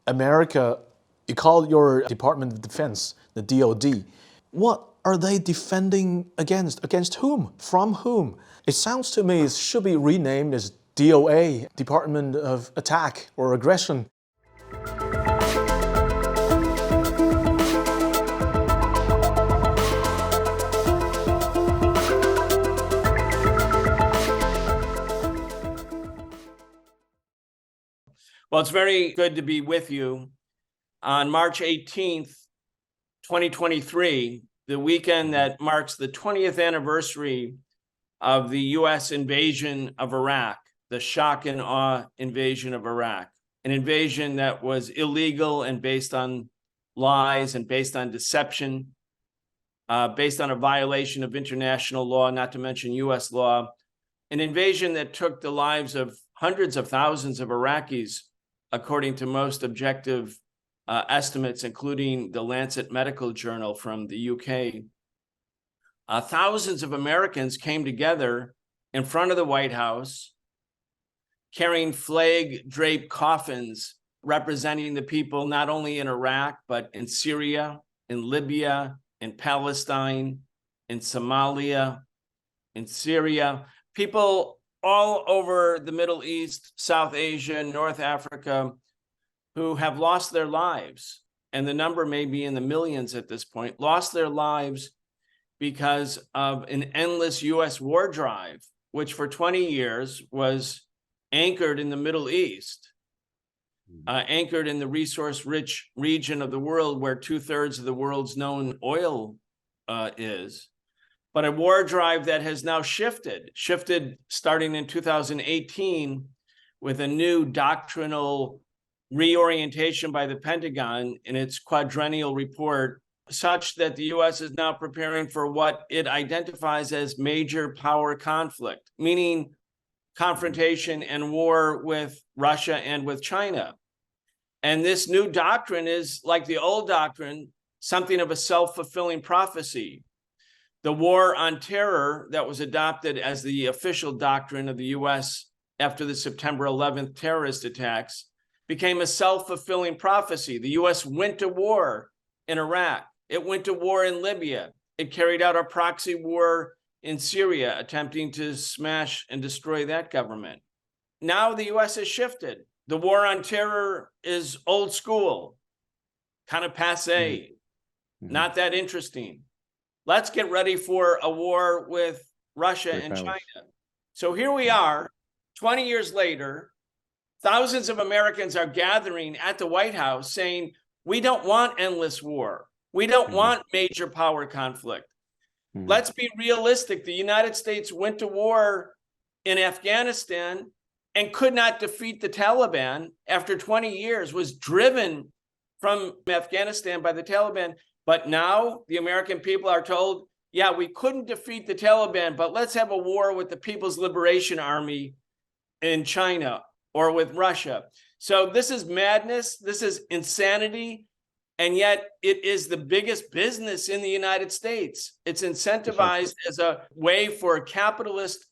America, you call your Department of Defense, the DoD. What are they defending against? Against whom? From whom? It sounds to me it should be renamed as DOA, Department of Attack or Aggression. Well, it's very good to be with you on March 18th, 2023, the weekend that marks the 20th anniversary of the U.S. invasion of Iraq, the shock and awe invasion of Iraq, an invasion that was illegal and based on lies and based on deception, based on a violation of international law, not to mention U.S. law, an invasion that took the lives of hundreds of thousands of Iraqis, according to most objective estimates, including the Lancet Medical Journal from the UK. Thousands of Americans came together in front of the White House, carrying flag-draped coffins representing the people not only in Iraq, but in Syria, in Libya, in Palestine, in Somalia, in Syria. People all over the Middle East, South Asia, North Africa, who have lost their lives, and the number may be in the millions at this point, lost their lives because of an endless U.S. war drive, which for 20 years was anchored in the Middle East, anchored in the resource-rich region of the world where 2/3 of the world's known oil is. But a war drive that has now shifted starting in 2018 with a new doctrinal reorientation by the Pentagon in its quadrennial report, such that the U.S. is now preparing for what it identifies as major power conflict, meaning confrontation and war with Russia and with China. And this new doctrine is, like the old doctrine, something of a self-fulfilling prophecy. The war on terror that was adopted as the official doctrine of the U.S. after the September 11th terrorist attacks became a self-fulfilling prophecy. The U.S. went to war in Iraq. It went to war in Libya. It carried out a proxy war in Syria, attempting to smash and destroy that government. Now the U.S. has shifted. The war on terror is old school, kind of passé, not that interesting. Let's get ready for a war with Russia and China. So here we are, 20 years later, thousands of Americans are gathering at the White House saying, we don't want endless war. We don't want major power conflict. Let's be realistic. The United States went to war in Afghanistan and could not defeat the Taliban after 20 years, was driven from Afghanistan by the Taliban. But now the American people are told, yeah, we couldn't defeat the Taliban, but let's have a war with the People's Liberation Army in China or with Russia. So this is madness. This is insanity. And yet it is the biggest business in the United States. It's incentivized as a way for capitalist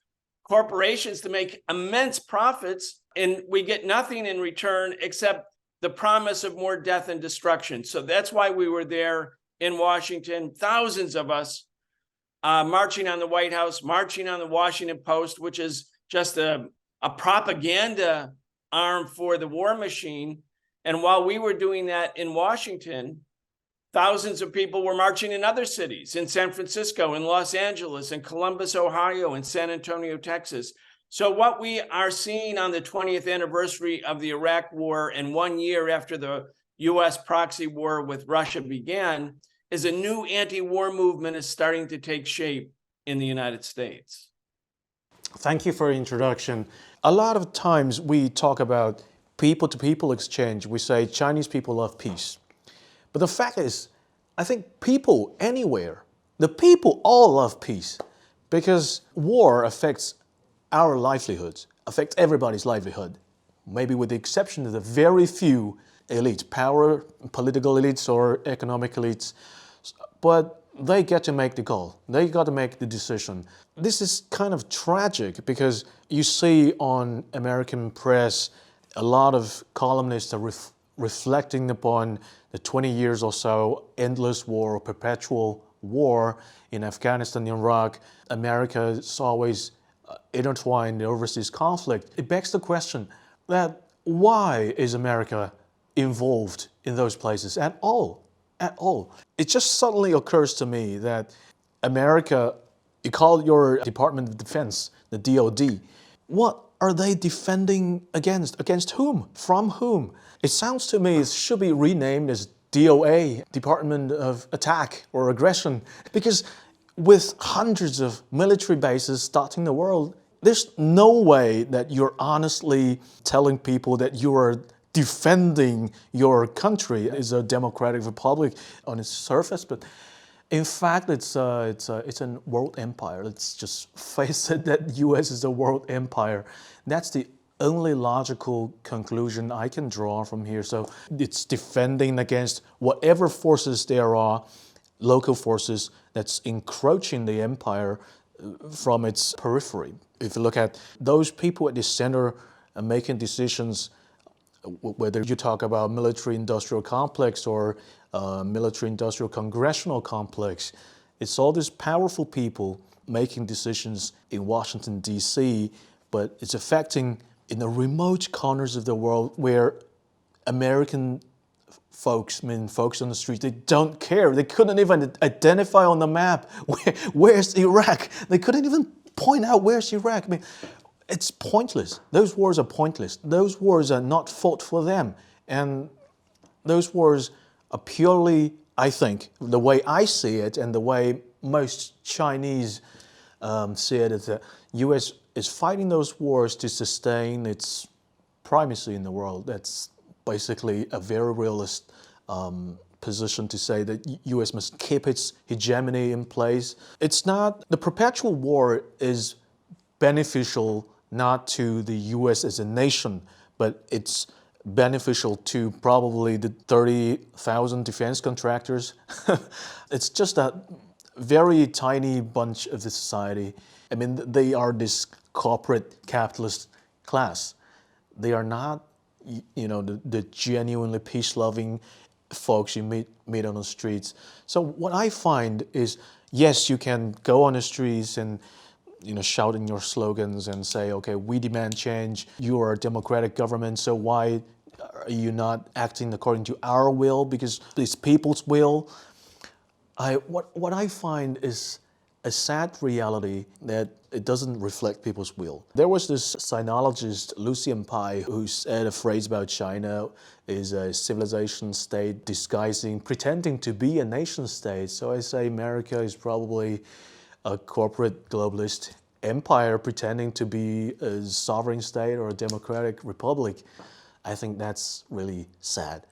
corporations to make immense profits, and we get nothing in return except the promise of more death and destruction. So that's why we were there in Washington, thousands of us marching on the White House, marching on the Washington Post, which is just a propaganda arm for the war machine. And while we were doing that in Washington, thousands of people were marching in other cities, in San Francisco, in Los Angeles, in Columbus, Ohio, in San Antonio, Texas. So what we are seeing on the 20th anniversary of the Iraq War and 1 year after the U.S. proxy war with Russia began is a new anti-war movement is starting to take shape in the United States. Thank you for the introduction. A lot of times we talk about people-to-people exchange. We say Chinese people love peace. But the fact is, I think people anywhere, the people all love peace because war affects our livelihoods, affects everybody's livelihood, maybe with the exception of the very few elites, power, political elites or economic elites, but they get to make the call. They got to make the decision. This is kind of tragic because you see on American press, a lot of columnists are reflecting upon the 20 years or so endless war, perpetual war in Afghanistan, Iraq, America is always intertwined in overseas conflict. It begs the question that why is America involved in those places at all? At all. It just suddenly occurs to me that America, you call your Department of Defense, the DoD, what are they defending against? Against whom? From whom? It sounds to me it should be renamed as DOA, Department of Attack or Aggression, because with hundreds of military bases dotting the world, there's no way that you're honestly telling people that you are defending your country. It's a democratic republic on its surface, but in fact, it's a world empire. Let's just face it, that U.S. is a world empire. That's the only logical conclusion I can draw from here. So it's defending against whatever forces there are, local forces that's encroaching the empire from its periphery. If you look at those people at the center making decisions, whether you talk about military-industrial complex or military-industrial congressional complex, it's all these powerful people making decisions in Washington, D.C., but it's affecting in the remote corners of the world where American folks, folks on the street, they don't care. They couldn't even identify on the map where's Iraq. They couldn't even point out where's Iraq. It's pointless. Those wars are pointless. Those wars are not fought for them. And those wars are purely, I think, the way I see it and the way most Chinese see it, is that U.S. is fighting those wars to sustain its primacy in the world. That's basically a very realist position to say that U.S. must keep its hegemony in place. It's not, the perpetual war is beneficial not to the U.S. as a nation, but it's beneficial to probably the 30,000 defense contractors. It's just a very tiny bunch of the society. I mean, they are this corporate capitalist class. They are not, you know, the genuinely peace-loving folks you meet on the streets. So what I find is, yes, you can go on the streets and shouting your slogans and say, okay, we demand change. You are a democratic government, so why are you not acting according to our will? Because it's people's will. What I find is a sad reality that it doesn't reflect people's will. There was this sinologist, Lucian Pye, who said a phrase about China is a civilization state pretending to be a nation state. So I say America is probably a corporate globalist empire pretending to be a sovereign state or a democratic republic. I think that's really sad.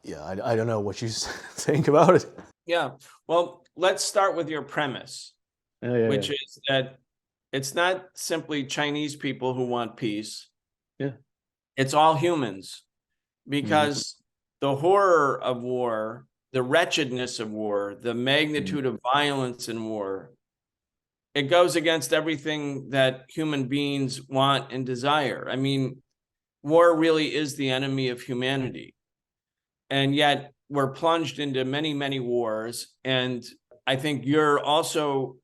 I don't know what you think about it. Yeah, well, let's start with your premise, which is that it's not simply Chinese people who want peace. Yeah. It's all humans, because the horror of war, the wretchedness of war, the magnitude of violence in war, it goes against everything that human beings want and desire. I mean, war really is the enemy of humanity. And yet we're plunged into many, many wars. And I think you're also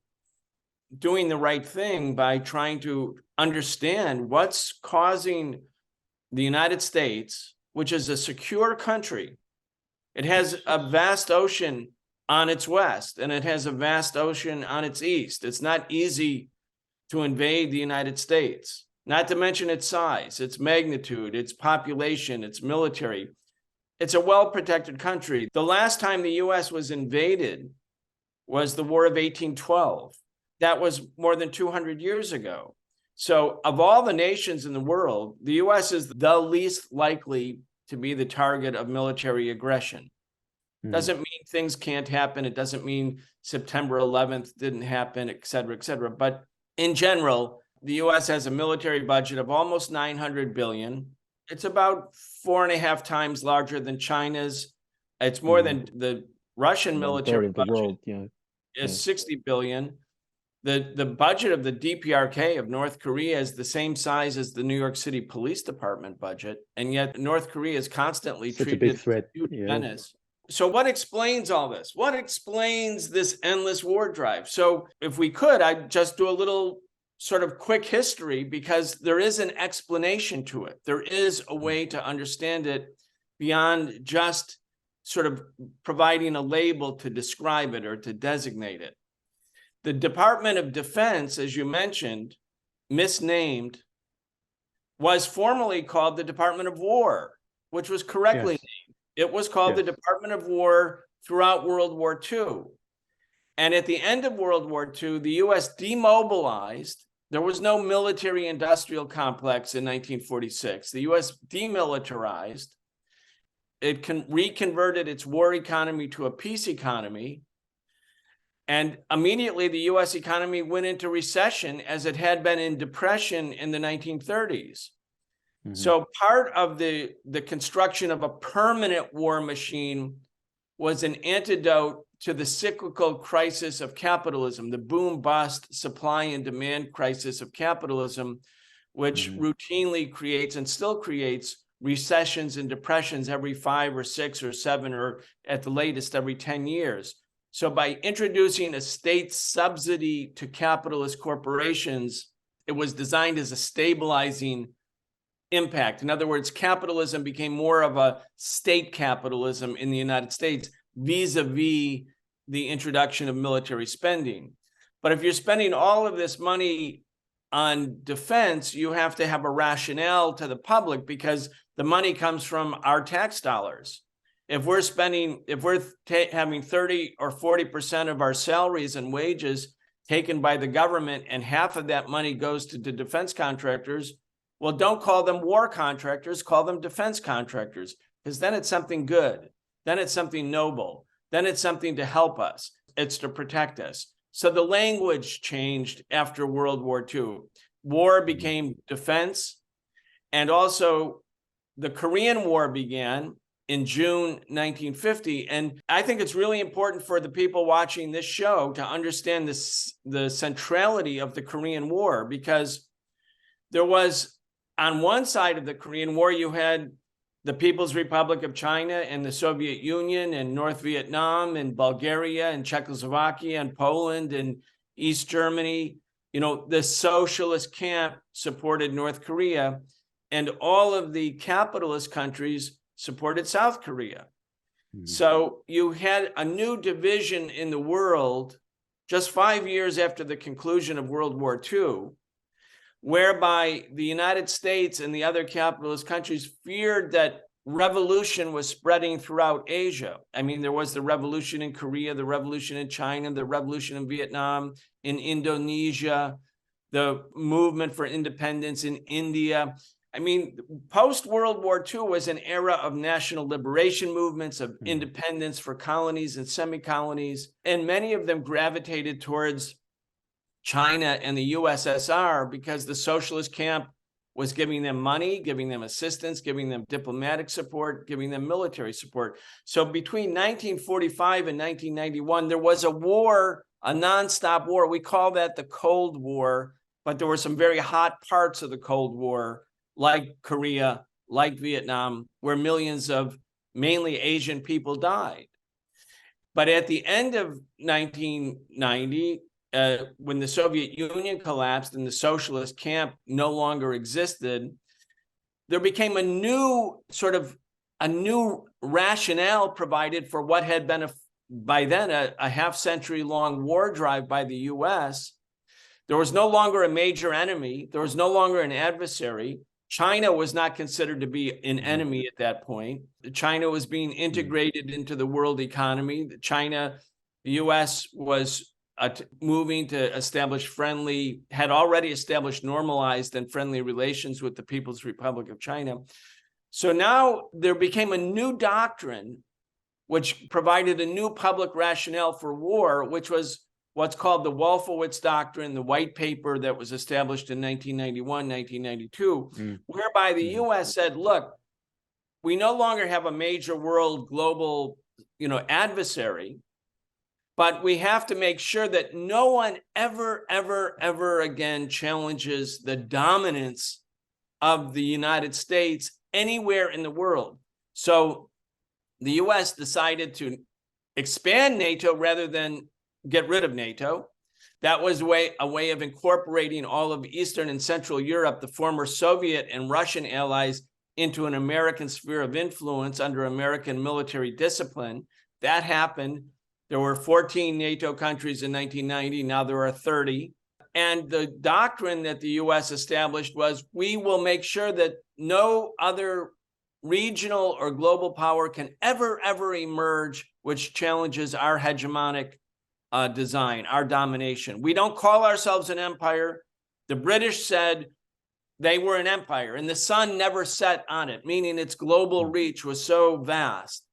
doing the right thing by trying to understand what's causing the United States, which is a secure country. It has a vast ocean on its west, and it has a vast ocean on its east. It's not easy to invade the United States, not to mention its size, its magnitude, its population, its military. It's a well-protected country. The last time the U.S. was invaded was the War of 1812. That was more than 200 years ago. So of all the nations in the world, the U.S. is the least likely to be the target of military aggression. Doesn't mean things can't happen. It doesn't mean September 11th didn't happen, et cetera, et cetera. But in general, the U.S. has a military budget of almost $900 billion. It's about 4.5 times larger than China's. It's more than the Russian military budget is $60 billion. The budget of the DPRK of North Korea is the same size as the New York City Police Department budget, and yet North Korea is constantly Such a treated big as threat. a huge Yeah. menace. So what explains all this? What explains this endless war drive? So if we could, I'd just do a little sort of quick history, because there is an explanation to it. There is a way to understand it beyond just sort of providing a label to describe it or to designate it. The Department of Defense, as you mentioned, misnamed, was formerly called the Department of War, which was correctly named. It was called the Department of War throughout World War II. And at the end of World War II, the US demobilized. There was no military industrial complex in 1946. The US demilitarized. It reconverted its war economy to a peace economy. And immediately the US economy went into recession, as it had been in depression in the 1930s. Mm-hmm. So part of the construction of a permanent war machine was an antidote to the cyclical crisis of capitalism, the boom-bust supply and demand crisis of capitalism, which routinely creates and still creates recessions and depressions every 5 or 6 or 7, or at the latest every 10 years. So by introducing a state subsidy to capitalist corporations, it was designed as a stabilizing impact. In other words, capitalism became more of a state capitalism in the United States vis-a-vis the introduction of military spending. But if you're spending all of this money on defense, you have to have a rationale to the public, because the money comes from our tax dollars. If we're having 30 or 40% of our salaries and wages taken by the government, and half of that money goes to the defense contractors, well, don't call them war contractors, call them defense contractors, because then it's something good. Then it's something noble. Then it's something to help us. It's to protect us. So the language changed after World War II. War became defense. And also the Korean War began in June 1950. And I think it's really important for the people watching this show to understand the centrality of the Korean War, because there was, on one side of the Korean War, you had the People's Republic of China and the Soviet Union and North Vietnam and Bulgaria and Czechoslovakia and Poland and East Germany. You know, the socialist camp supported North Korea, and all of the capitalist countries supported South Korea. So you had a new division in the world just 5 years after the conclusion of World War II, whereby the United States and the other capitalist countries feared that revolution was spreading throughout Asia. I mean, there was the revolution in Korea, the revolution in China, the revolution in Vietnam, in Indonesia, the movement for independence in India. I mean, post-World War II was an era of national liberation movements, of independence for colonies and semi-colonies, and many of them gravitated towards China and the USSR because the socialist camp was giving them money, giving them assistance, giving them diplomatic support, giving them military support. So between 1945 and 1991, there was a war, a nonstop war. We call that the Cold War, but there were some very hot parts of the Cold War, like Korea, like Vietnam, where millions of mainly Asian people died. But at the end of 1990, when the Soviet Union collapsed and the socialist camp no longer existed, there became a new rationale provided for what had been by then a half-century long war drive by the US. There was no longer a major enemy. There was no longer an adversary. China was not considered to be an enemy at that point. China was being integrated into the world economy. The US was moving to establish had already established normalized and friendly relations with the People's Republic of China. So now there became a new doctrine which provided a new public rationale for war, which was what's called the Wolfowitz Doctrine, the white paper that was established in 1991, 1992, whereby the US said, look, we no longer have a major world global, adversary. But we have to make sure that no one ever again challenges the dominance of the United States anywhere in the world. So the US decided to expand NATO rather than get rid of NATO. That was a way of incorporating all of Eastern and Central Europe, the former Soviet and Russian allies, into an American sphere of influence under American military discipline. That happened. There were 14 NATO countries in 1990. Now there are 30. And the doctrine that the US established was, we will make sure that no other regional or global power can ever emerge which challenges our hegemonic design, our domination. We don't call ourselves an empire. The British said they were an empire, and the sun never set on it, meaning its global reach was so vast.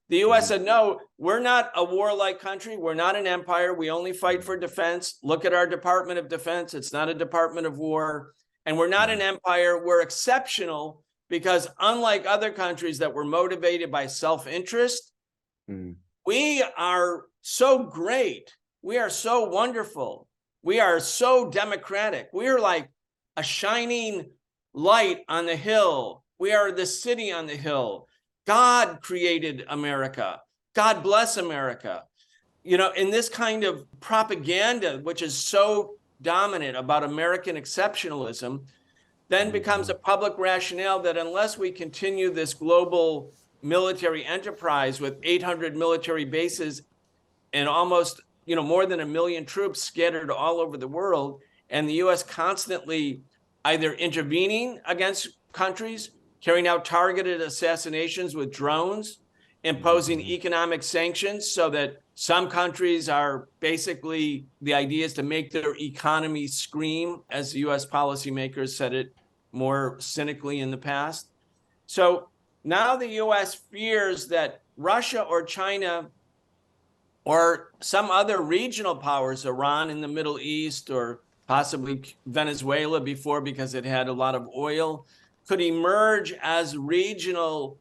The US said, no, we're not a warlike country. We're not an empire. We only fight for defense. Look at our Department of Defense. It's not a Department of War. And we're not an empire. We're exceptional because unlike other countries that were motivated by self-interest, we are so great. We are so wonderful. We are so democratic. We are like a shining light on the hill. We are the city on the hill. God created America. God bless America. You know, in this kind of propaganda, which is so dominant about American exceptionalism, then becomes a public rationale that unless we continue this global military enterprise with 800 military bases and almost, more than 1 million troops scattered all over the world, and the US constantly either intervening against countries, carrying out targeted assassinations with drones, imposing economic sanctions so that some countries are basically, the idea is to make their economy scream, as the US policymakers said it more cynically in the past. So now the US fears that Russia or China or some other regional powers, Iran in the Middle East or possibly Venezuela before because it had a lot of oil, could emerge as regional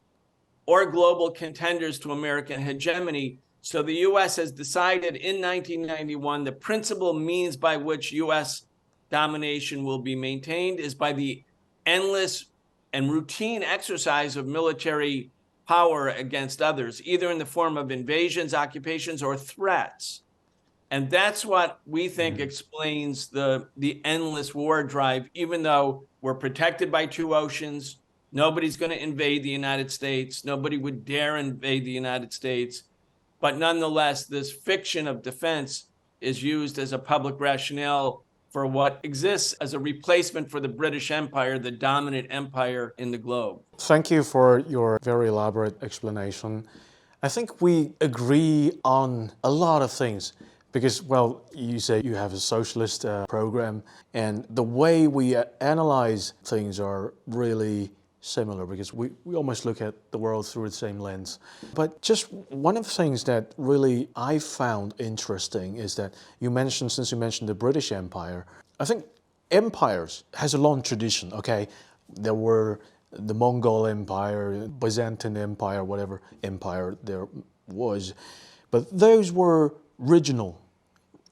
or global contenders to American hegemony. So the US has decided in 1991 the principal means by which US domination will be maintained is by the endless and routine exercise of military power against others, either in the form of invasions, occupations, or threats. And that's what we think explains the endless war drive, even though we're protected by 2 oceans. Nobody's going to invade the United States. Nobody would dare invade the United States. But nonetheless, this fiction of defense is used as a public rationale for what exists as a replacement for the British Empire, the dominant empire in the globe. Thank you for your very elaborate explanation. I think we agree on a lot of things because, well, you say you have a socialist program, and the way we analyze things are really similar because we almost look at the world through the same lens. But just one of the things that really I found interesting is that since you mentioned the British Empire, I think empires has a long tradition, okay? There were the Mongol Empire, Byzantine Empire, whatever empire there was, but those were regional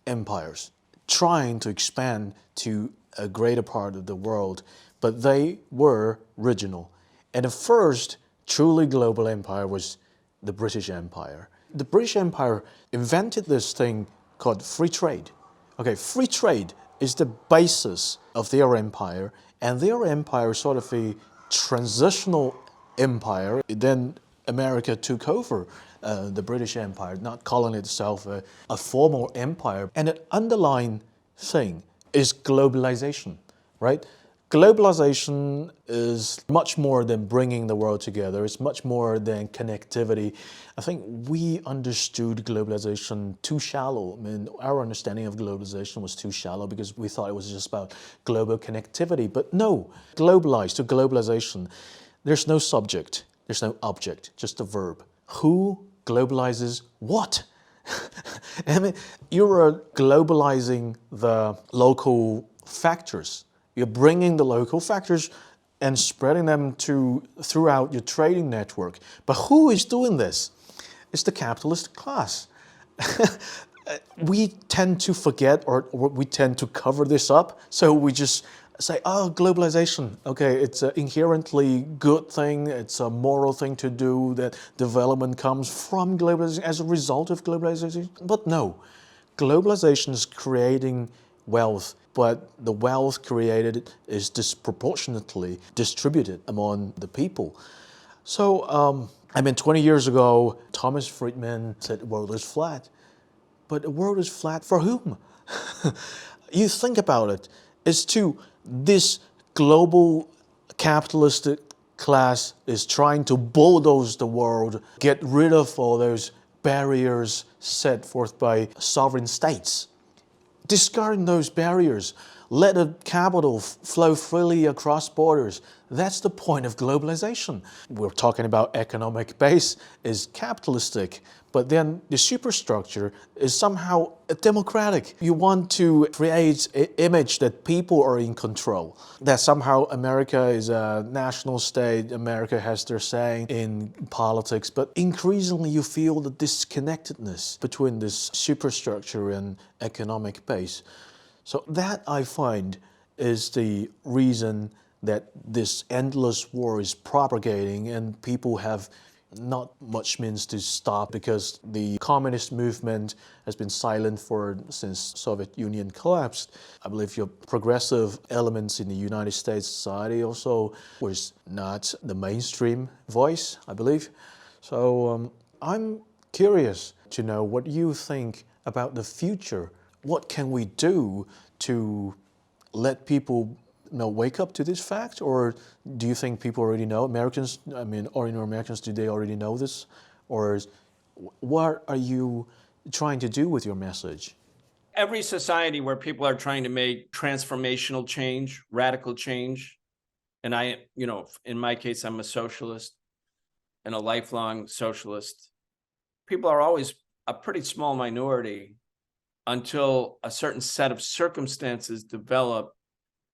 empires trying to expand to a greater part of the world, but they were regional. And the first truly global empire was the British Empire. The British Empire invented this thing called free trade. Okay, free trade is the basis of their empire, and their empire is sort of a transitional empire. Then America took over the British Empire, not calling itself a formal empire. And the underlying thing is globalization, right? Globalization is much more than bringing the world together. It's much more than connectivity. I think we understood globalization too shallow. I mean, our understanding of globalization was too shallow because we thought it was just about global connectivity. But no, globalize to globalization, there's no subject, there's no object, just a verb. Who globalizes what? I mean, you're globalizing the local factors. You're bringing the local factors and spreading them throughout your trading network. But who is doing this? It's the capitalist class. we tend to forget or we tend to cover this up. So we just say, oh, globalization, okay, it's an inherently good thing, it's a moral thing to do, that development comes from globalization as a result of globalization. But no, globalization is creating wealth, but the wealth created is disproportionately distributed among the people. So, 20 years ago, Thomas Friedman said the world is flat. But the world is flat for whom? You think about it. It's to this global capitalistic class is trying to bulldoze the world, get rid of all those barriers set forth by sovereign states. Discarding those barriers, let the capital flow freely across borders. That's the point of globalization. We're talking about economic base is capitalistic, but then the superstructure is somehow democratic. You want to create an image that people are in control, that somehow America is a national state, America has their say in politics, but increasingly you feel the disconnectedness between this superstructure and economic base. So that, I find, is the reason that this endless war is propagating and people have not much means to stop, because the communist movement has been silent since Soviet Union collapsed. I believe your progressive elements in the United States society also was not the mainstream voice, I believe. So I'm curious to know what you think about the future. What can we do to let people wake up to this fact? Or do you think people already know? Americans, ordinary Americans, do they already know this? Or what are you trying to do with your message? Every society where people are trying to make transformational change, radical change, and in my case, I'm a socialist and a lifelong socialist. People are always a pretty small minority until a certain set of circumstances develop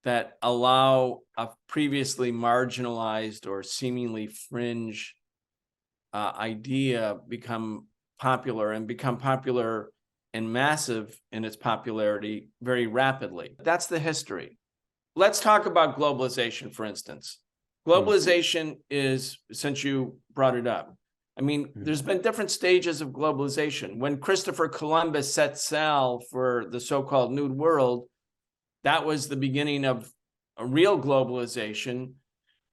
that allow a previously marginalized or seemingly fringe idea become popular and massive in its popularity very rapidly. That's the history. Let's talk about globalization, for instance. Globalization is, since you brought it up, there's been different stages of globalization. When Christopher Columbus set sail for the so-called New World, that was the beginning of a real globalization.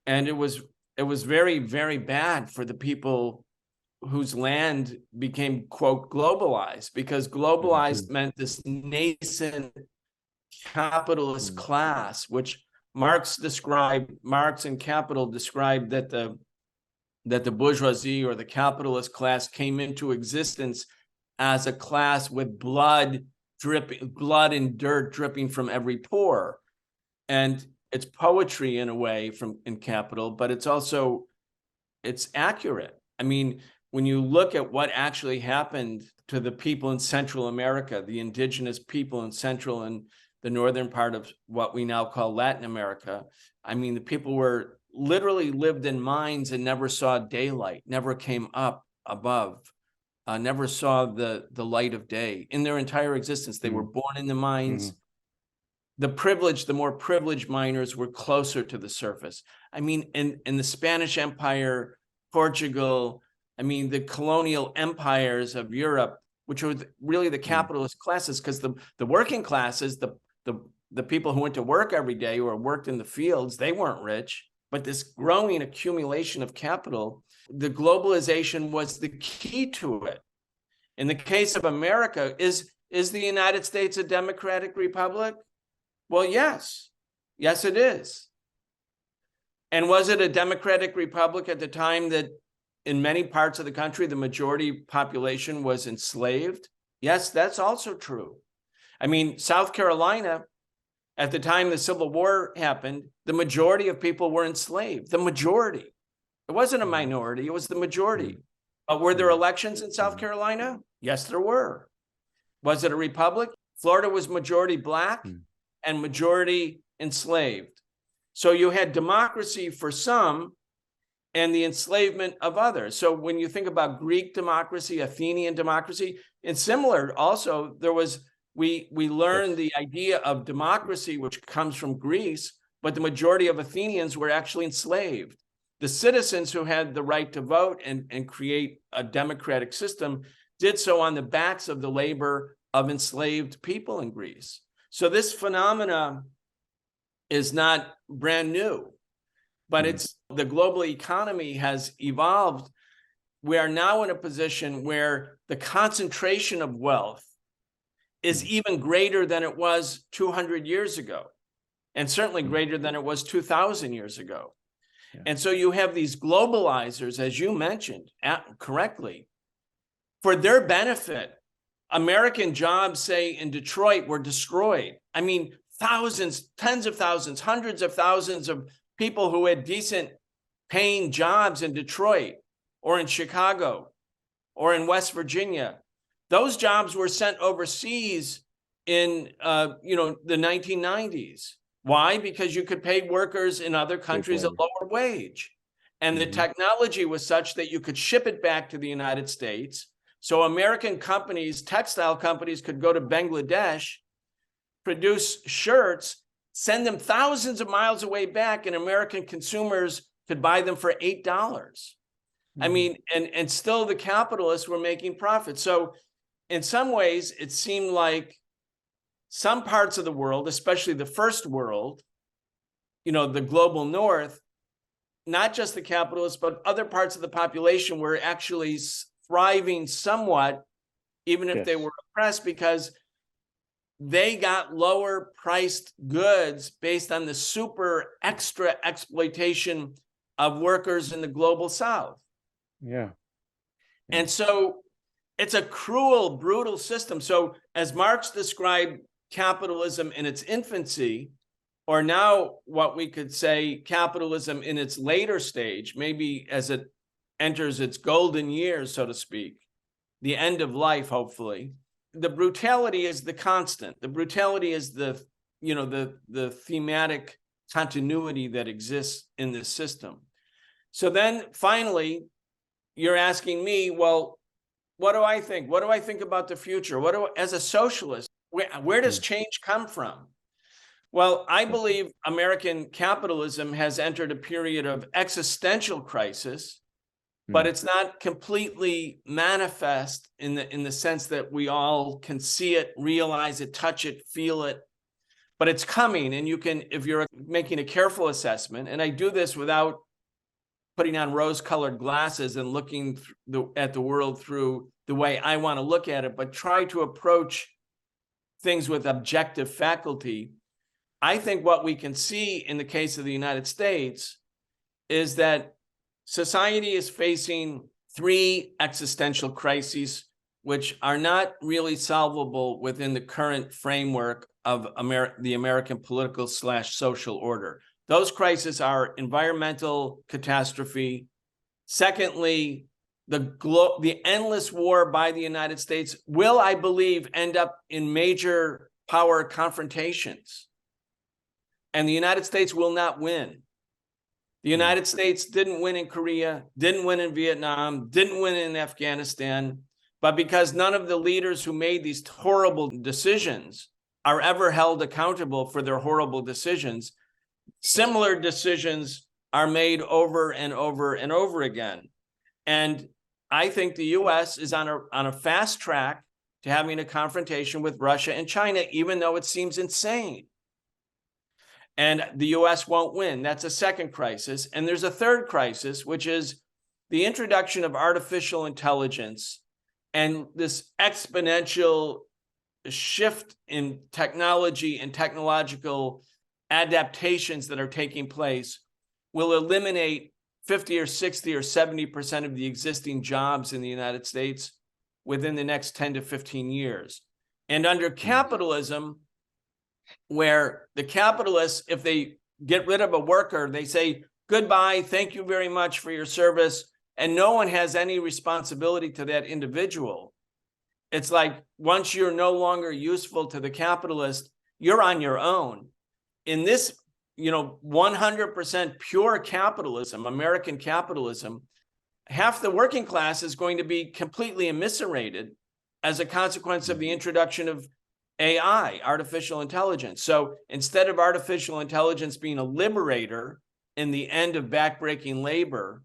And it was very, very bad for the people whose land became, quote, globalized, because globalized meant this nascent capitalist class, which Marx and Capital described that the bourgeoisie or the capitalist class came into existence as a class with blood and dirt dripping from every pore. And it's poetry in a way in Capital, but it's accurate. When you look at what actually happened to the people in Central America, the indigenous people in Central and the northern part of what we now call Latin America, the people were literally lived in mines and never saw daylight, never came up above, never saw the light of day in their entire existence. They were born in the mines. The more privileged miners were closer to the surface. In the Spanish Empire, Portugal, the colonial empires of Europe, which were really the capitalist classes, because the working classes, the people who went to work every day or worked in the fields, they weren't rich. But this growing accumulation of capital, the globalization was the key to it. In the case of America, is the United States a democratic republic? Well, yes. Yes, it is. And was it a democratic republic at the time that in many parts of the country, the majority population was enslaved? Yes, that's also true. South Carolina, at the time the Civil War happened, the majority of people were enslaved. The majority. It wasn't a minority, it was the majority. But were there elections in South Carolina? Yes, there were. Was it a republic? Florida was majority Black and majority enslaved. So you had democracy for some and the enslavement of others. So when you think about Greek democracy, Athenian democracy, and similar also, we learned the idea of democracy, which comes from Greece, but the majority of Athenians were actually enslaved. The citizens who had the right to vote and create a democratic system did so on the backs of the labor of enslaved people in Greece. So this phenomena is not brand new, but it's the global economy has evolved. We are now in a position where the concentration of wealth is even greater than it was 200 years ago, and certainly greater than it was 2,000 years ago. Yeah. And so you have these globalizers, as you mentioned correctly, for their benefit. American jobs, say in Detroit, were destroyed. I mean, thousands, tens of thousands, hundreds of thousands of people who had decent paying jobs in Detroit or in Chicago or in West Virginia, those jobs were sent overseas in the 1990s. Why? Because you could pay workers in other countries a lower wage. And the technology was such that you could ship it back to the United States. So American companies, textile companies, could go to Bangladesh, produce shirts, send them thousands of miles away back, and American consumers could buy them for $8. I mean, and still the capitalists were making profits. So in some ways, it seemed like some parts of the world, especially the first world, the global north, not just the capitalists, but other parts of the population were actually thriving somewhat, even if they were oppressed, because they got lower priced goods based on the super extra exploitation of workers in the global south. Yeah. And so it's a cruel, brutal system. So as Marx described capitalism in its infancy, or now what we could say capitalism in its later stage, maybe as it enters its golden years, so to speak, the end of life, hopefully, the brutality is the constant. The brutality is the thematic continuity that exists in this system. So then finally, you're asking me, well, what do I think? What do I think about the future? As a socialist, where does change come from? Well, I believe American capitalism has entered a period of existential crisis, but it's not completely manifest in the sense that we all can see it, realize it, touch it, feel it. But it's coming, and you can, if you're making a careful assessment, and I do this without putting on rose-colored glasses and looking at the world through the way I want to look at it, but try to approach things with objective faculty. I think what we can see in the case of the United States is that society is facing three existential crises, which are not really solvable within the current framework of the American political / social order. Those crises are environmental catastrophe. Secondly, the endless war by the United States will, I believe, end up in major power confrontations. And the United States will not win. The United States didn't win in Korea, didn't win in Vietnam, didn't win in Afghanistan, but because none of the leaders who made these horrible decisions are ever held accountable for their horrible decisions, similar decisions are made over and over and over again. And I think the US is on a fast track to having a confrontation with Russia and China, even though it seems insane. And the US won't win. That's a second crisis. And there's a third crisis, which is the introduction of artificial intelligence and this exponential shift in technology and technological adaptations that are taking place will eliminate 50 or 60 or 70% of the existing jobs in the United States within the next 10 to 15 years. And under capitalism, where the capitalists, if they get rid of a worker, they say, goodbye, thank you very much for your service, and no one has any responsibility to that individual. It's like, once you're no longer useful to the capitalist, you're on your own. In this 100% pure capitalism, American capitalism, half the working class is going to be completely eviscerated as a consequence of the introduction of AI, artificial intelligence. So instead of artificial intelligence being a liberator in the end of backbreaking labor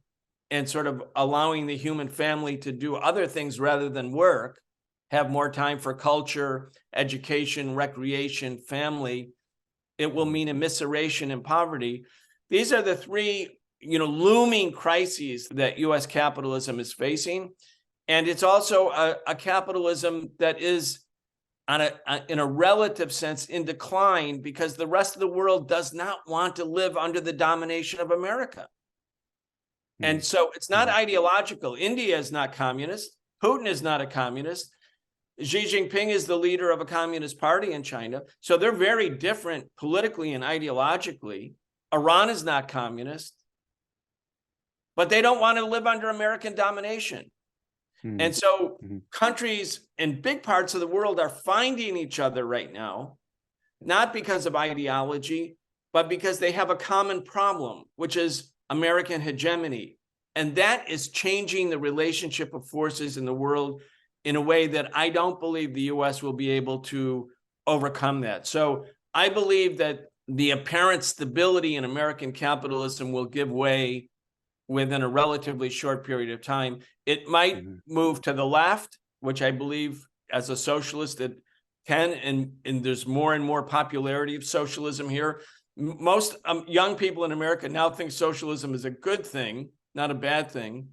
and sort of allowing the human family to do other things rather than work, have more time for culture, education, recreation, family, it will mean immiseration and poverty. These are the three, looming crises that U.S. capitalism is facing. And it's also a capitalism that is in a relative sense in decline because the rest of the world does not want to live under the domination of America. And so it's not ideological. India is not communist. Putin is not a communist. Xi Jinping is the leader of a communist party in China. So they're very different politically and ideologically. Iran is not communist, but they don't want to live under American domination. And so countries in big parts of the world are finding each other right now, not because of ideology, but because they have a common problem, which is American hegemony. And that is changing the relationship of forces in the world in a way that I don't believe the US will be able to overcome that. So I believe that the apparent stability in American capitalism will give way within a relatively short period of time. It might move to the left, which I believe as a socialist it can, and there's more and more popularity of socialism here. Most young people in America now think socialism is a good thing, not a bad thing.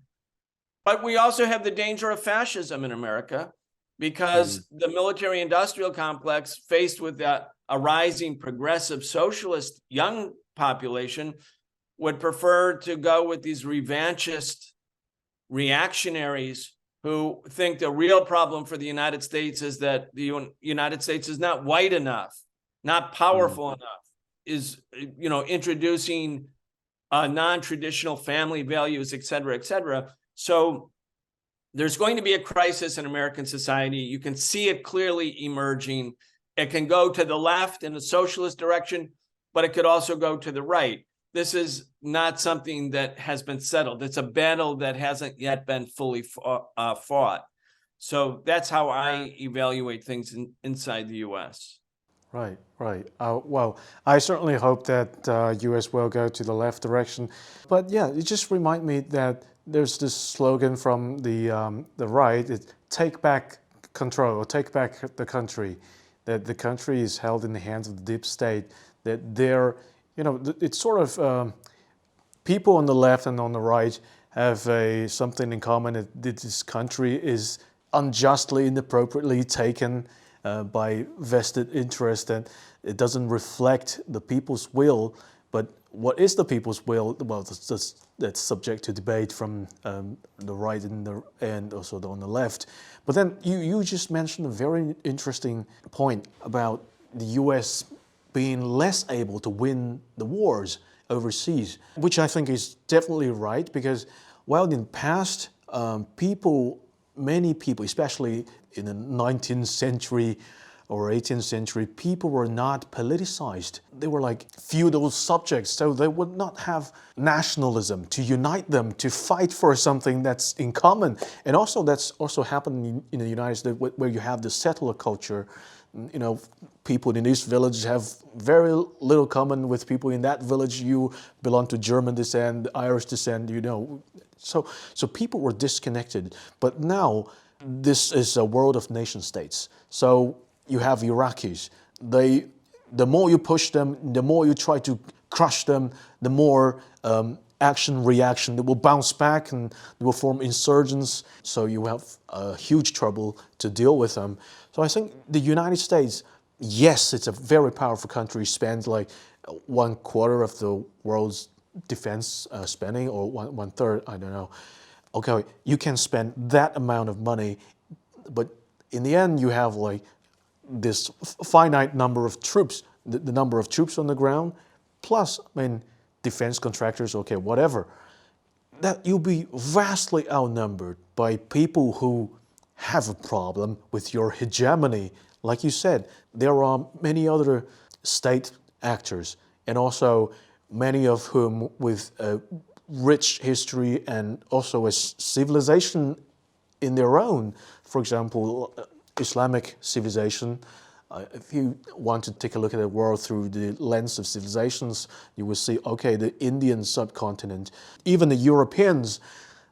But we also have the danger of fascism in America because the military-industrial complex, faced with a rising progressive socialist young population, would prefer to go with these revanchist reactionaries who think the real problem for the United States is that the United States is not white enough, not powerful enough, is introducing non-traditional family values, et cetera, et cetera. So there's going to be a crisis in American society. You can see it clearly emerging. It can go to the left in a socialist direction, but it could also go to the right. This is not something that has been settled. It's a battle that hasn't yet been fully fought. So that's how I evaluate things inside the U.S. Right, right. Well, I certainly hope that U.S. will go to the left direction. But yeah, it just reminds me that there's this slogan from the right, take back control, or take back the country, that the country is held in the hands of the deep state, that they're, it's sort of, people on the left and on the right have something in common, that this country is unjustly, inappropriately taken by vested interest, and it doesn't reflect the people's will. But what is the people's will? Well, that's subject to debate from the right and also on the left. But then you just mentioned a very interesting point about the U.S. being less able to win the wars overseas, which I think is definitely right, because while in the past, many people, especially in the 19th century or 18th century, people were not politicized. They were like feudal subjects, so they would not have nationalism to unite them, to fight for something that's in common. And also that's also happened in the United States, where you have the settler culture. People in this village have very little common with people in that village. You belong to German descent, Irish descent, So people were disconnected. But now this is a world of nation states. So you have Iraqis. The more you push them, the more you try to crush them, the more action, reaction, they will bounce back and they will form insurgents. So you have huge trouble to deal with them. So I think the United States, yes, it's a very powerful country, spends like 1/4 of the world's defense spending, or one third, I don't know. Okay, you can spend that amount of money, but in the end you have like this finite number of troops, the number of troops on the ground, plus, defense contractors, okay, whatever. That you'll be vastly outnumbered by people who have a problem with your hegemony. Like you said, there are many other state actors and also many of whom with a rich history and also a civilization in their own. For example, Islamic civilization. If you want to take a look at the world through the lens of civilizations, you will see, okay, the Indian subcontinent, even the Europeans,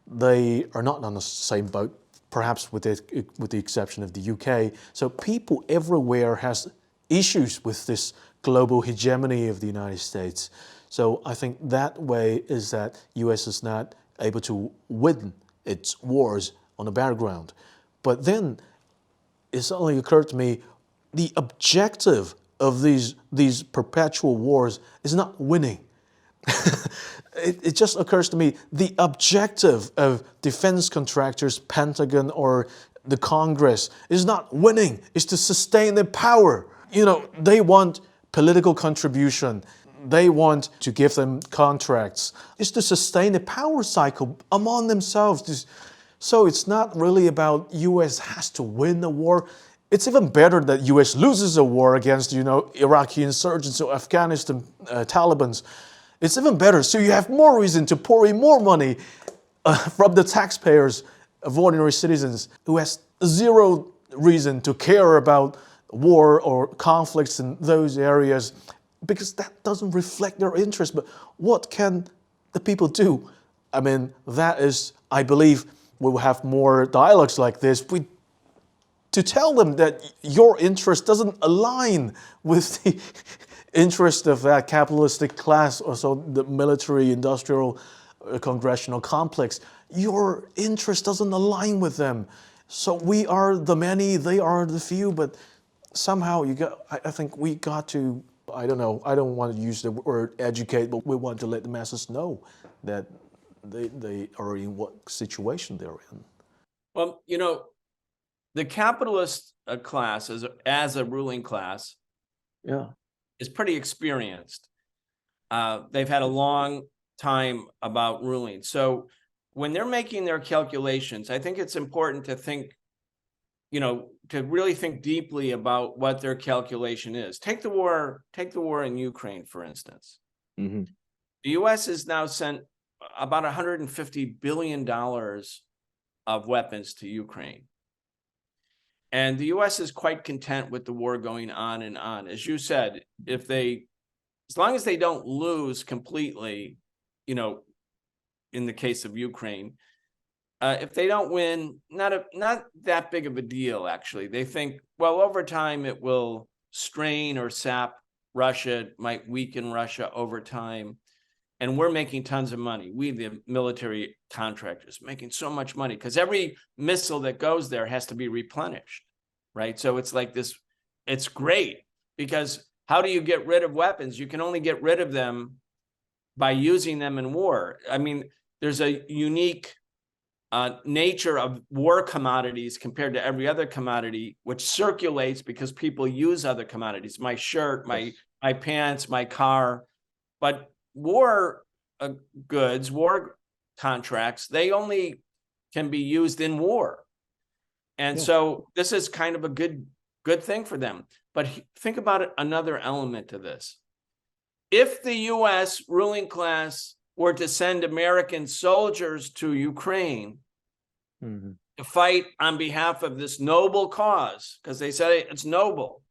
they are not on the same boat, perhaps with the exception of the UK. So people everywhere has issues with this global hegemony of the United States. So I think that way is that US is not able to win its wars on the battleground. But then it suddenly occurred to me, the objective of these perpetual wars is not winning. It just occurs to me, the objective of defense contractors, Pentagon or the Congress is not winning, it's to sustain their power. You know, they want political contribution. They want to give them contracts. It's to sustain the power cycle among themselves. So it's not really about US has to win the war. It's even better that US loses a war against, Iraqi insurgents or Afghanistan Taliban. It's even better. So you have more reason to pour in more money from the taxpayers of ordinary citizens who has zero reason to care about war or conflicts in those areas, because that doesn't reflect their interest. But what can the people do? I mean, that is, I believe, we will have more dialogues like this. To tell them that your interest doesn't align with the interest of that capitalistic class, or so the military, industrial, congressional complex. Your interest doesn't align with them. So we are the many, they are the few, but somehow I think we got to, I don't know, I don't want to use the word educate, but we want to let the masses know that they are in what situation they're in. Well, the capitalist class as a ruling class is pretty experienced. They've had a long time about ruling. So when they're making their calculations, I think it's important to think, to really think deeply about what their calculation is. Take the war in Ukraine, for instance. Mm-hmm. The US has now sent about $150 billion of weapons to Ukraine. And the US is quite content with the war going on and on. As you said, as long as they don't lose completely, in the case of Ukraine, if they don't win, not that big of a deal, actually. They think, well, over time it will strain or sap Russia, it might weaken Russia over time. And we're making tons of money. We, the military contractors, making so much money because every missile that goes there has to be replenished, right? So it's like this, it's great because how do you get rid of weapons? You can only get rid of them by using them in war. I mean, there's a unique nature of war commodities compared to every other commodity, which circulates because people use other commodities, my shirt, my pants, my car. But war goods, war contracts, they only can be used in war. And so this is kind of a good thing for them. But think about it, another element to this. If the US ruling class were to send American soldiers to Ukraine to fight on behalf of this noble cause, because they said it's noble,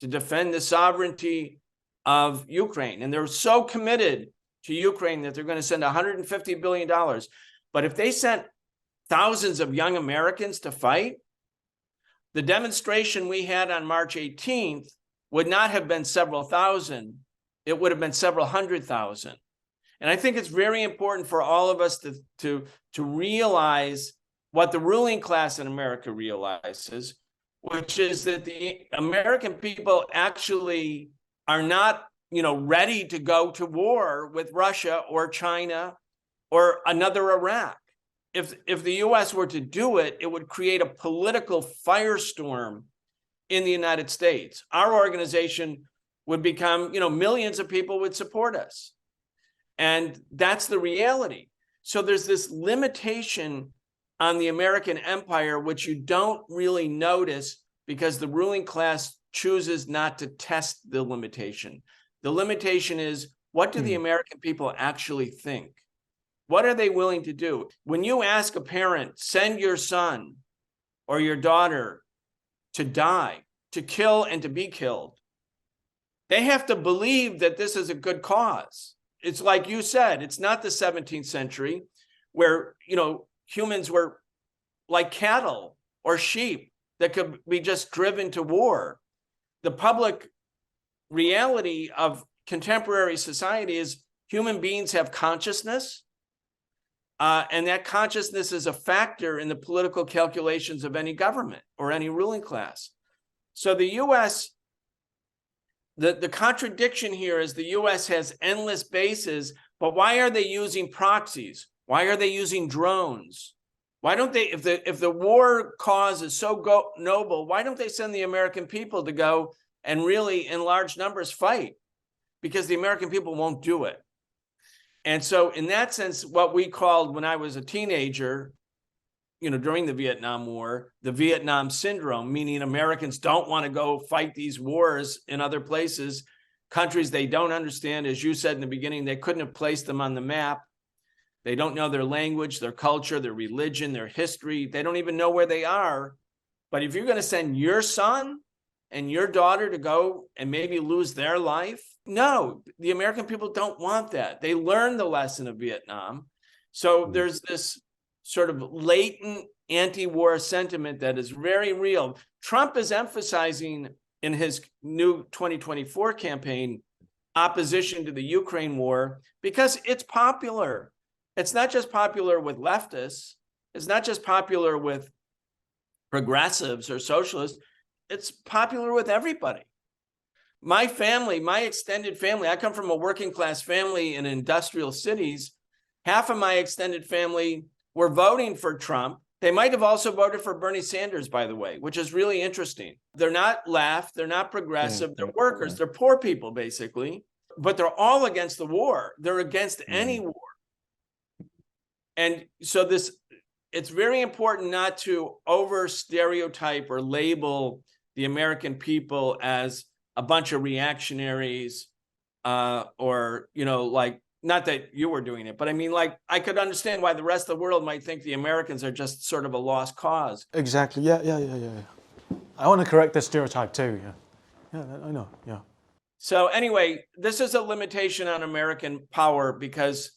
to defend the sovereignty of Ukraine. And they're so committed to Ukraine that they're going to send $150 billion. But if they sent thousands of young Americans to fight, the demonstration we had on March 18th would not have been several thousand. It would have been several 100,000. And I think it's very important for all of us to realize what the ruling class in America realizes, which is that the American people actually are not, ready to go to war with Russia or China or another Iraq. If the US were to do it, it would create a political firestorm in the United States. Our organization would become, millions of people would support us. And that's the reality. So there's this limitation on the American empire, which you don't really notice because the ruling class chooses not to test the limitation. The limitation is, what do the American people actually think? What are they willing to do? When you ask a parent, send your son or your daughter to die, to kill and to be killed, they have to believe that this is a good cause. It's like you said, it's not the 17th century where, humans were like cattle or sheep that could be just driven to war. The public reality of contemporary society is human beings have consciousness, and that consciousness is a factor in the political calculations of any government or any ruling class. So the U.S., the contradiction here is the U.S. has endless bases, but why are they using proxies? Why are they using drones? Why don't they, if the war cause is so noble, why don't they send the American people to go and really in large numbers fight? Because the American people won't do it. And so in that sense, what we called when I was a teenager, during the Vietnam War, the Vietnam syndrome, meaning Americans don't want to go fight these wars in other places, countries they don't understand. As you said in the beginning, they couldn't have placed them on the map. They don't know their language, their culture, their religion, their history. They don't even know where they are. But if you're going to send your son and your daughter to go and maybe lose their life, no, the American people don't want that. They learned the lesson of Vietnam. So there's this sort of latent anti-war sentiment that is very real. Trump is emphasizing in his new 2024 campaign opposition to the Ukraine war because it's popular. It's not just popular with leftists. It's not just popular with progressives or socialists. It's popular with everybody. My family, my extended family, I come from a working class family in industrial cities. Half of my extended family were voting for Trump. They might have also voted for Bernie Sanders, by the way, which is really interesting. They're not left, they're not progressive, they're workers, they're poor people, basically, but they're all against the war. They're against any war. And so it's very important not to over stereotype or label the American people as a bunch of reactionaries, or, not that you were doing it, but I mean, I could understand why the rest of the world might think the Americans are just sort of a lost cause. Exactly. Yeah. I want to correct this stereotype too. Yeah, I know. Yeah. So anyway, this is a limitation on American power because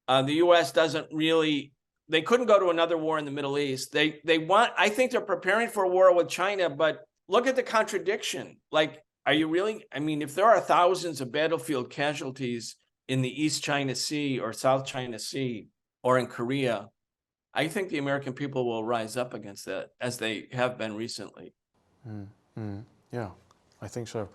the U.S. doesn't really. They couldn't go to another war in the Middle East. I think they're preparing for a war with China, but look at the contradiction. Are you really? I mean, if there are thousands of battlefield casualties in the East China Sea or South China Sea or in Korea, I think the American people will rise up against that as they have been recently. Yeah, I think so.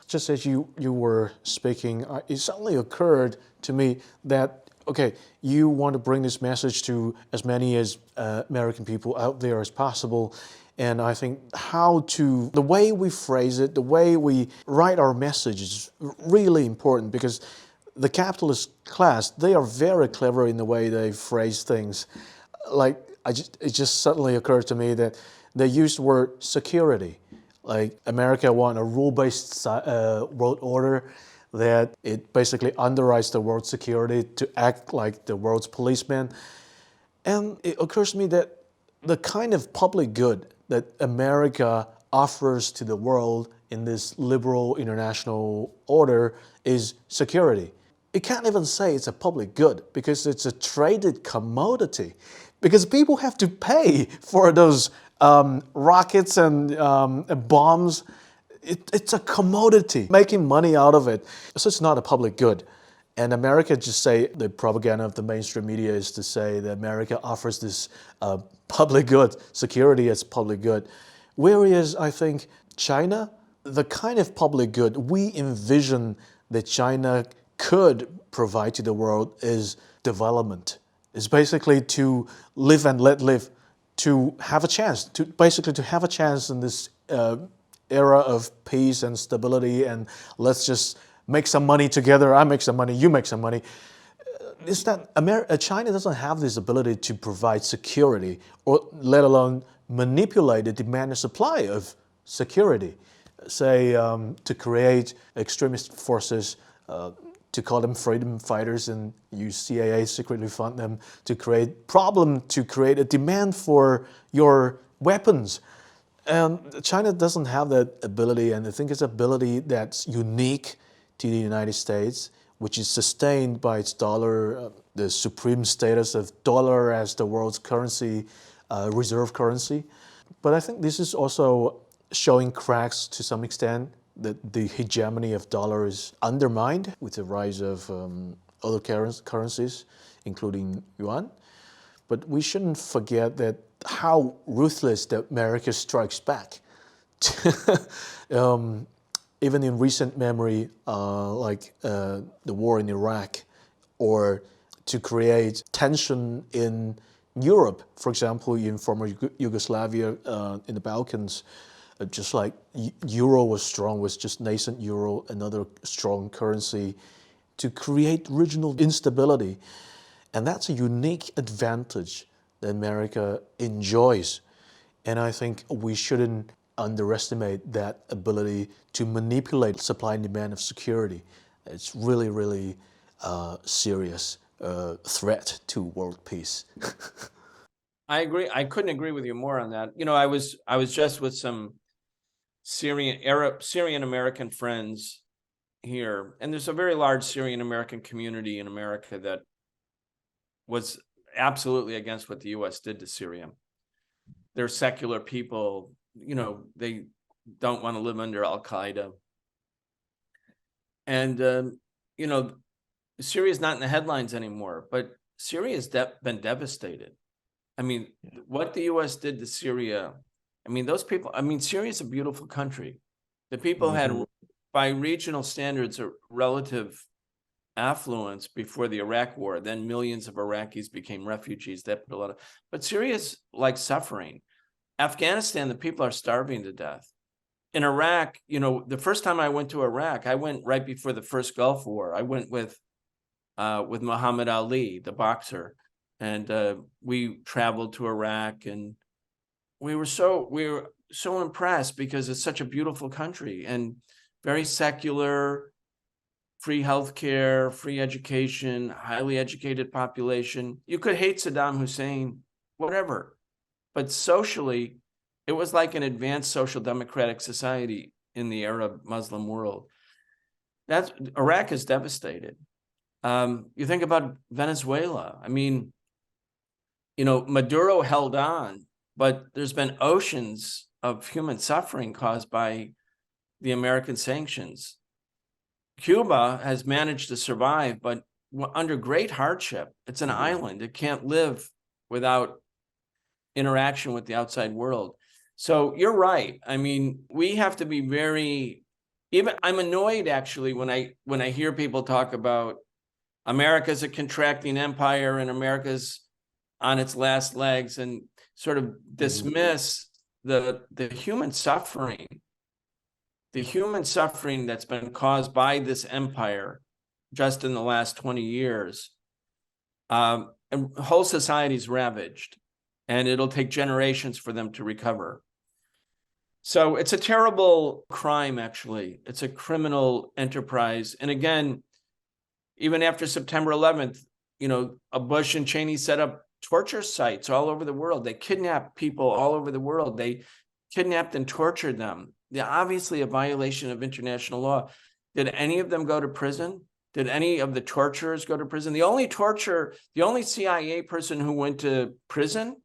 Just as you were speaking, it suddenly occurred to me that, okay, you want to bring this message to as many as American people out there as possible. And I think the way we phrase it, the way we write our message is really important because the capitalist class, they are very clever in the way they phrase things. It just suddenly occurred to me that they use the word security. Like America want a rule-based world order that it basically underwrites the world's security to act like the world's policeman. And it occurs to me that the kind of public good that America offers to the world in this liberal international order is security. It can't even say it's a public good because it's a traded commodity. Because people have to pay for those rockets and bombs. It's a commodity, making money out of it. So it's not a public good. And America just say, the propaganda of the mainstream media is to say that America offers this public good, security as public good. Whereas I think China, the kind of public good we envision that China could provide to the world is development. It's basically to live and let live, to have a chance, to have a chance in this era of peace and stability, and let's just make some money together. I make some money, you make some money. It's that China doesn't have this ability to provide security, or let alone manipulate the demand and supply of security. say, to create extremist forces, to call them freedom fighters and use CIA secretly fund them to create problem, to create a demand for your weapons. And China doesn't have that ability, and I think it's an ability that's unique to the United States, which is sustained by its dollar, the supreme status of dollar as the world's currency, reserve currency. But I think this is also showing cracks to some extent, that the hegemony of dollar is undermined with the rise of other currencies, including yuan. But we shouldn't forget that how ruthless that America strikes back. Even in recent memory, like the war in Iraq, or to create tension in Europe, for example, in former Yugoslavia, in the Balkans, just like euro was strong, was just nascent euro, another strong currency, to create regional instability. And that's a unique advantage that America enjoys. And I think we shouldn't underestimate that ability to manipulate supply and demand of security. It's really, really serious threat to world peace. I agree. I couldn't agree with you more on that. I was just with some Syrian American friends here, and there's a very large Syrian American community in America that was absolutely against what the U.S. did to Syria. They're secular people, they don't want to live under Al-Qaeda. And, Syria's not in the headlines anymore, but Syria has been devastated. I mean, what the U.S. did to Syria, those people, Syria's a beautiful country. The people had, by regional standards, a relative affluence before the Iraq war. Then millions of Iraqis became refugees. But Syria's like suffering. Afghanistan, the people are starving to death. In Iraq, the first time I went to Iraq, I went right before the first Gulf War. I went with Muhammad Ali, the boxer, and we traveled to Iraq, and we were so impressed because it's such a beautiful country and very secular, free healthcare, free education, highly educated population. You could hate Saddam Hussein, whatever, but socially, it was like an advanced social democratic society in the Arab Muslim world. Iraq is devastated. You think about Venezuela. Maduro held on, but there's been oceans of human suffering caused by the American sanctions. Cuba has managed to survive, but under great hardship. It's an island. It can't live without interaction with the outside world. So you're right. We have to be I'm annoyed actually when I hear people talk about America's a contracting empire and America's on its last legs, and sort of dismiss the human suffering. The human suffering that's been caused by this empire just in the last 20 years, and whole society's ravaged, and it'll take generations for them to recover. So it's a terrible crime, actually. It's a criminal enterprise. And again, even after September 11th, Bush and Cheney set up torture sites all over the world. They kidnapped people all over the world. They kidnapped and tortured them. They're obviously a violation of international law. Did any of them go to prison? Did any of the torturers go to prison? The only CIA person who went to prison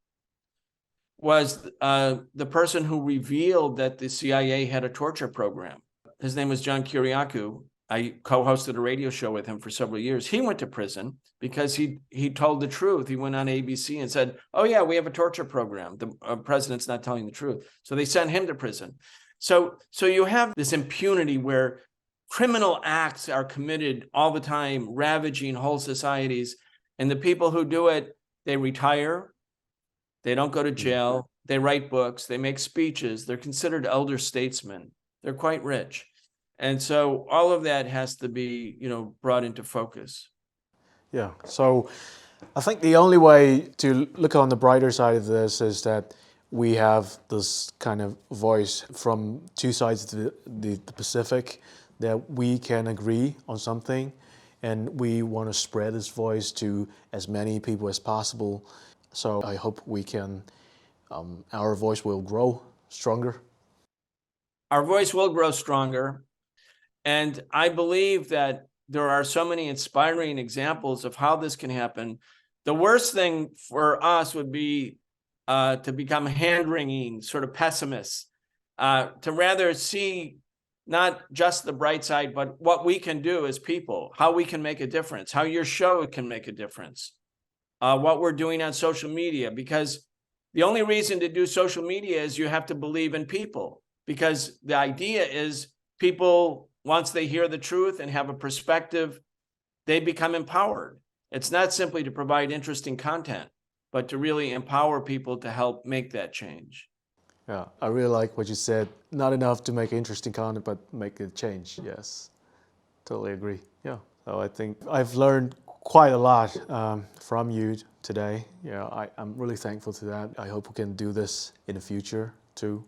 was the person who revealed that the CIA had a torture program. His name was John Kiriakou. I co-hosted a radio show with him for several years. He went to prison because he told the truth. He went on ABC and said, "Oh yeah, we have a torture program. The president's not telling the truth." So they sent him to prison. So you have this impunity where criminal acts are committed all the time, ravaging whole societies. And the people who do it, they retire. They don't go to jail. They write books. They make speeches. They're considered elder statesmen. They're quite rich. And so all of that has to be, brought into focus. Yeah. So I think the only way to look on the brighter side of this is that we have this kind of voice from two sides of the Pacific that we can agree on something, and we want to spread this voice to as many people as possible. So I hope we can, our voice will grow stronger. Our voice will grow stronger. And I believe that there are so many inspiring examples of how this can happen. The worst thing for us would be to become hand-wringing, sort of pessimists, to rather see not just the bright side, but what we can do as people, how we can make a difference, how your show can make a difference, what we're doing on social media. Because the only reason to do social media is you have to believe in people, because the idea is people, once they hear the truth and have a perspective, they become empowered. It's not simply to provide interesting content, but to really empower people to help make that change. Yeah, I really like what you said. Not enough to make interesting content, but make a change. Yes, totally agree. Yeah, so I think I've learned quite a lot from you today. Yeah, I'm really thankful to that. I hope we can do this in the future too.